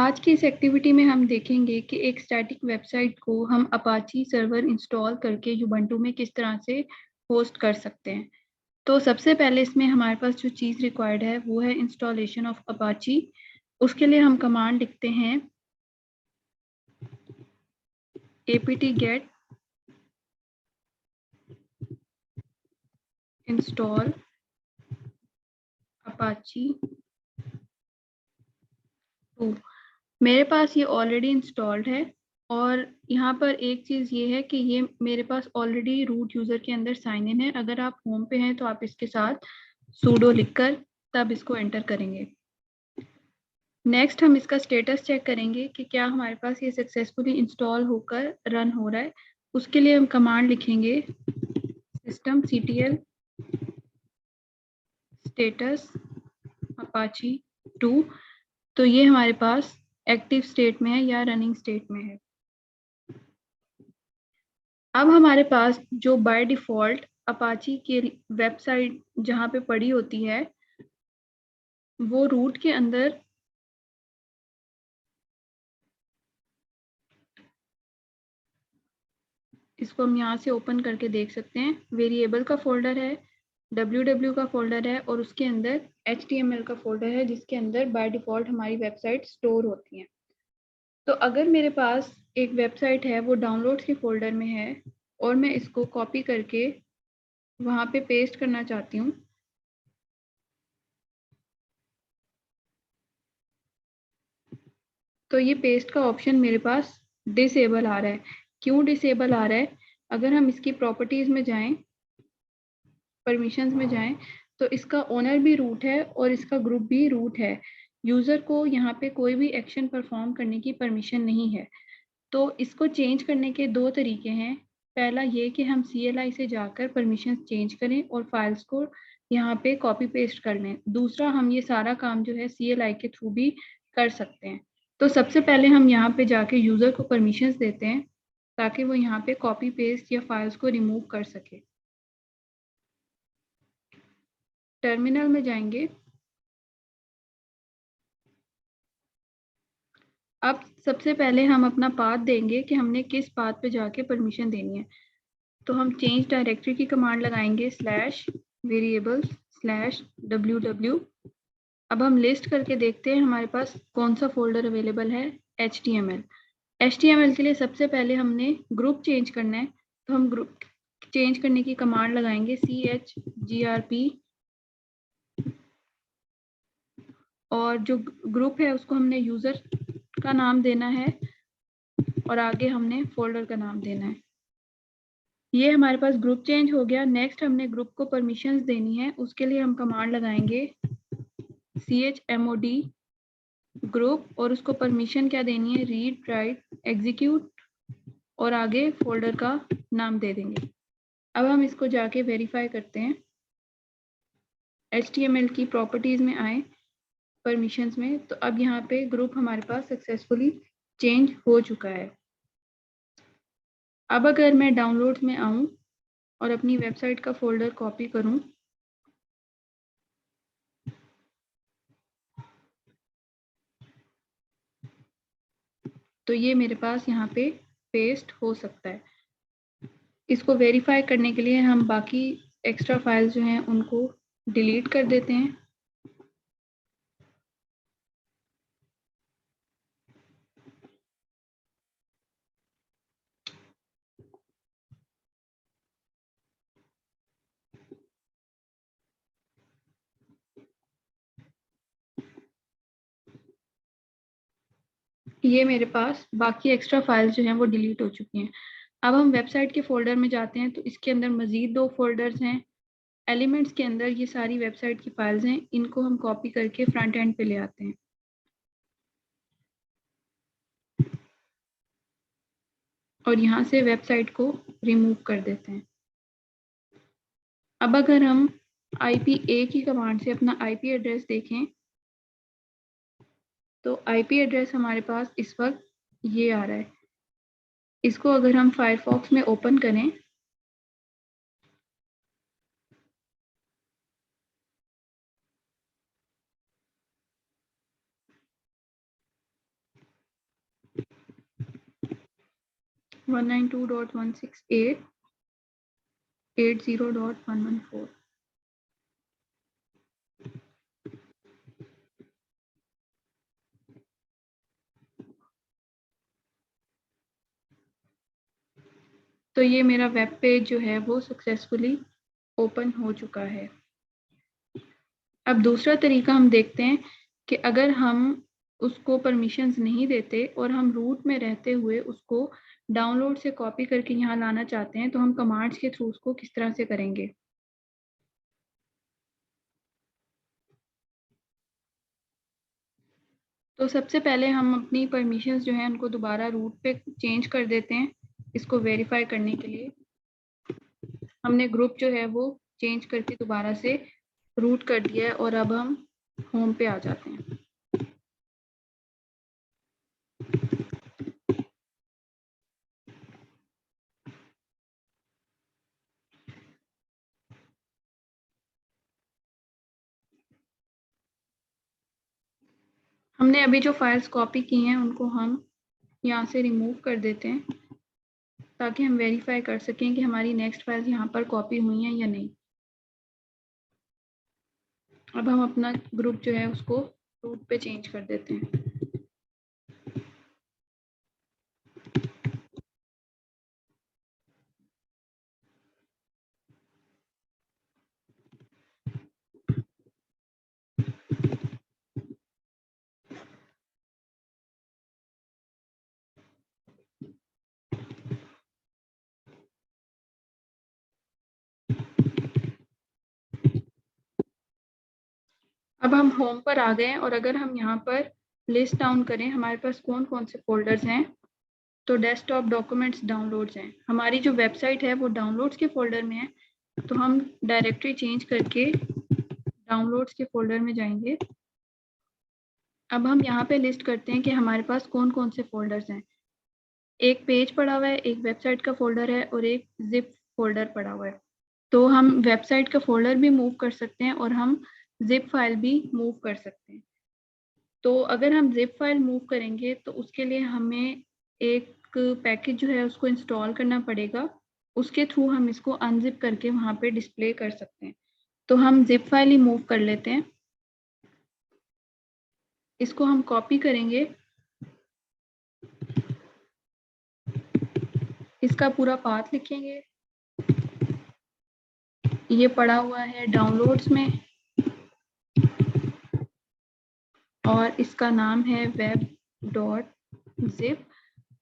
आज की इस एक्टिविटी में हम देखेंगे कि एक स्टैटिक वेबसाइट को हम अपाची सर्वर इंस्टॉल करके युबंटू में किस तरह से होस्ट कर सकते हैं। तो सबसे पहले इसमें हमारे पास जो चीज़ रिक्वायर्ड है वो है इंस्टॉलेशन ऑफ अपाची। उसके लिए हम कमांड लिखते हैं apt get install apache 2। मेरे पास ये ऑलरेडी इंस्टॉल्ड है और यहाँ पर एक चीज़ ये है कि ये मेरे पास ऑलरेडी रूट यूज़र के अंदर साइन इन है। अगर आप होम पे हैं तो आप इसके साथ सूडो लिखकर तब इसको एंटर करेंगे। नेक्स्ट हम इसका स्टेटस चेक करेंगे कि क्या हमारे पास ये सक्सेसफुली इंस्टॉल होकर रन हो रहा है। उसके लिए हम कमांड लिखेंगे systemctl status apache 2। तो ये हमारे पास एक्टिव स्टेट में है या रनिंग स्टेट में है। अब हमारे पास जो बाय डिफॉल्ट अपाची की वेबसाइट जहाँ पे पड़ी होती है वो रूट के अंदर इसको हम यहाँ से ओपन करके देख सकते हैं। वेरिएबल का फोल्डर है, www का फोल्डर है और उसके अंदर html का फोल्डर है जिसके अंदर बाय डिफॉल्ट हमारी वेबसाइट स्टोर होती है। तो अगर मेरे पास एक वेबसाइट है वो डाउनलोड्स के फोल्डर में है और मैं इसको कॉपी करके वहाँ पे पेस्ट करना चाहती हूँ, तो ये पेस्ट का ऑप्शन मेरे पास डिसेबल आ रहा है। क्यों डिसेबल आ रहा है? अगर हम इसकी प्रॉपर्टीज में जाएं, परमिशंस में जाएं, तो इसका ओनर भी रूट है और इसका ग्रुप भी रूट है। यूजर को यहाँ पे कोई भी एक्शन परफॉर्म करने की परमिशन नहीं है। तो इसको चेंज करने के दो तरीके हैं। पहला ये कि हम CLI से जाकर परमिशन चेंज करें और फाइल्स को यहाँ पे कॉपी पेस्ट कर लें। दूसरा, हम ये सारा काम जो है CLI के थ्रू भी कर सकते हैं। तो सबसे पहले हम यहाँ पे जाके यूजर को परमिशंस देते हैं ताकि वो यहाँ पे कॉपी पेस्ट या फाइल्स को रिमूव कर सके। टर्मिनल में जाएंगे। अब सबसे पहले हम अपना पाथ देंगे कि हमने किस पाथ पे जाके परमिशन देनी है। तो हम चेंज डायरेक्टरी की कमांड लगाएंगे /variables/ww। अब हम लिस्ट करके देखते हैं हमारे पास कौन सा फोल्डर अवेलेबल है। HTML के लिए सबसे पहले हमने ग्रुप चेंज करना है। तो हम ग्रुप चेंज करने की कमांड लगाएंगे chgrp और जो ग्रुप है उसको हमने यूजर का नाम देना है और आगे हमने फोल्डर का नाम देना है। ये हमारे पास ग्रुप चेंज हो गया। नेक्स्ट हमने ग्रुप को परमिशंस देनी है। उसके लिए हम कमांड लगाएंगे chmod ग्रुप और उसको परमिशन क्या देनी है, रीड राइट एग्जीक्यूट और आगे फोल्डर का नाम दे देंगे। अब हम इसको जाके वेरीफाई करते हैं। HTML की प्रॉपर्टीज में आए, परमिशंस में, तो अब यहाँ पे ग्रुप हमारे पास सक्सेसफुली चेंज हो चुका है। अब अगर मैं डाउनलोड्स में आऊँ और अपनी वेबसाइट का फोल्डर कॉपी करूँ, तो ये मेरे पास यहाँ पे पेस्ट हो सकता है। इसको वेरीफाई करने के लिए हम बाकी एक्स्ट्रा फाइल्स जो हैं उनको डिलीट कर देते हैं। ये मेरे पास बाकी एक्स्ट्रा फाइल्स जो हैं वो डिलीट हो चुकी हैं। अब हम वेबसाइट के फोल्डर में जाते हैं तो इसके अंदर मजीद 2 फोल्डर्स हैं। एलिमेंट्स के अंदर ये सारी वेबसाइट की फाइल्स हैं, इनको हम कॉपी करके फ्रंट एंड पे ले आते हैं और यहाँ से वेबसाइट को रिमूव कर देते हैं। अब अगर हम IPA की कमांड से अपना IP एड्रेस देखें तो IP एड्रेस हमारे पास इस वक्त ये आ रहा है। इसको अगर हम फायरफॉक्स में ओपन करें 192.168.80.114। तो ये मेरा वेब पेज जो है वो सक्सेसफुली ओपन हो चुका है। अब दूसरा तरीका हम देखते हैं कि अगर हम उसको परमिशंस नहीं देते और हम रूट में रहते हुए उसको डाउनलोड से कॉपी करके यहाँ लाना चाहते हैं, तो हम कमांड्स के थ्रू उसको किस तरह से करेंगे। तो सबसे पहले हम अपनी परमिशंस जो है उनको दोबारा रूट पे चेंज कर देते हैं। इसको वेरीफाई करने के लिए हमने ग्रुप जो है वो चेंज करके दोबारा से रूट कर दिया है और अब हम होम पे आ जाते हैं। हमने अभी जो फाइल्स कॉपी की हैं उनको हम यहाँ से रिमूव कर देते हैं ताकि हम वेरीफाई कर सकें कि हमारी नेक्स्ट फाइल्स यहाँ पर कॉपी हुई हैं या नहीं। अब हम अपना ग्रुप जो है उसको रूट पे चेंज कर देते हैं। अब हम होम पर आ गए और अगर हम यहाँ पर लिस्ट डाउन करें हमारे पास कौन कौन से फोल्डर्स हैं, तो डेस्कटॉप, डॉक्यूमेंट्स, डाउनलोड्स हैं। हमारी जो वेबसाइट है वो डाउनलोड्स के फोल्डर में है, तो हम डायरेक्टरी चेंज करके डाउनलोड्स के फोल्डर में जाएंगे। अब हम यहाँ पे लिस्ट करते हैं कि हमारे पास कौन कौन से फोल्डर्स हैं। एक पेज पड़ा हुआ है, एक वेबसाइट का फोल्डर है और एक जिप फोल्डर पड़ा हुआ है। तो हम वेबसाइट का फोल्डर भी मूव कर सकते हैं और हम जिप फाइल भी मूव कर सकते हैं। तो अगर हम जिप फाइल मूव करेंगे तो उसके लिए हमें एक पैकेज जो है उसको इंस्टॉल करना पड़ेगा, उसके थ्रू हम इसको अनजिप करके वहाँ पे डिस्प्ले कर सकते हैं। तो हम जिप फाइल ही मूव कर लेते हैं। इसको हम कॉपी करेंगे, इसका पूरा पाथ लिखेंगे। ये पड़ा हुआ है डाउनलोड्स में और इसका नाम है web.zip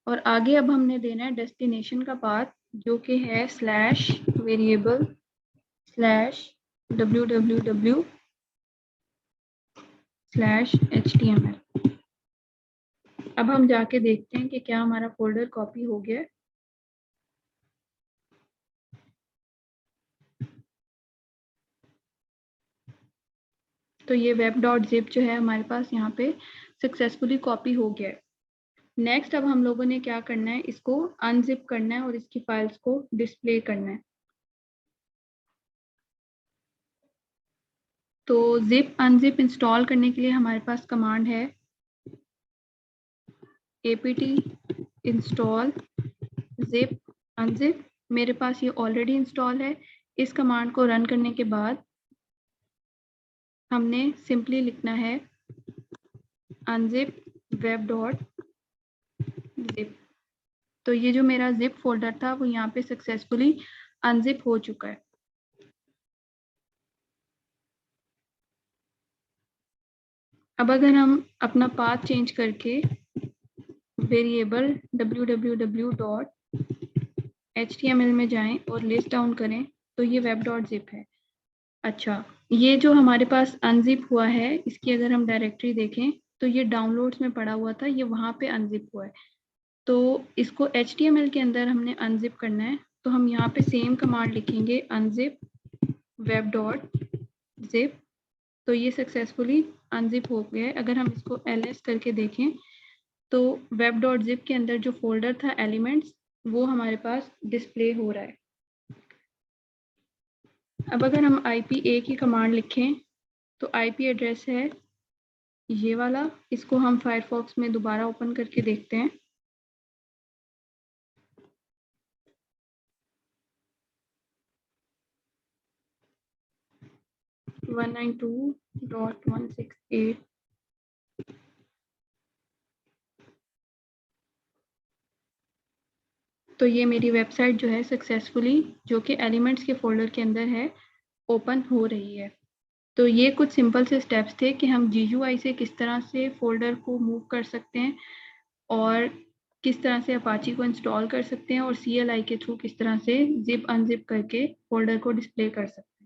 और आगे अब हमने देना है डेस्टिनेशन का पाथ जो कि है /variable/www/html। अब हम जाके देखते हैं कि क्या हमारा फोल्डर कॉपी हो गया है। तो ये web.zip जो है हमारे पास यहाँ पे सक्सेसफुली कॉपी हो गया है। नेक्स्ट अब हम लोगों ने क्या करना है, इसको अनजिप करना है और इसकी फाइल्स को डिस्प्ले करना है। तो जिप अनजिप इंस्टॉल करने के लिए हमारे पास कमांड है apt install zip unzip। मेरे पास ये ऑलरेडी इंस्टॉल है। इस कमांड को रन करने के बाद हमने सिंपली लिखना है unzip web.zip। तो ये जो मेरा जिप फोल्डर था वो यहाँ पे सक्सेसफुली अनजिप हो चुका है। अब अगर हम अपना पाथ चेंज करके वेरिएबल www.html में जाएं और लिस्ट डाउन करें तो ये web.zip है। अच्छा, ये जो हमारे पास अनजिप हुआ है इसकी अगर हम डायरेक्टरी देखें तो ये डाउनलोड्स में पड़ा हुआ था, ये वहाँ पे अनजिप हुआ है। तो इसको HTML के अंदर हमने अनजिप करना है, तो हम यहाँ पे सेम कमांड लिखेंगे unzip web.zip। तो ये सक्सेसफुली अनजिप हो गया है। अगर हम इसको ls करके देखें तो web.zip के अंदर जो फोल्डर था एलिमेंट्स वो हमारे पास डिस्प्ले हो रहा है। अब अगर हम IPA की कमांड लिखें तो IP एड्रेस है ये वाला। इसको हम फायरफॉक्स में दोबारा ओपन करके देखते हैं। 192.168। तो ये मेरी वेबसाइट जो है सक्सेसफुली, जो कि एलिमेंट्स के फोल्डर के अंदर है, ओपन हो रही है। तो ये कुछ सिंपल से स्टेप्स थे कि हम GUI से किस तरह से फोल्डर को मूव कर सकते हैं और किस तरह से अपाची को इंस्टॉल कर सकते हैं और CLI के थ्रू किस तरह से जिप अनजिप करके फोल्डर को डिस्प्ले कर सकते हैं।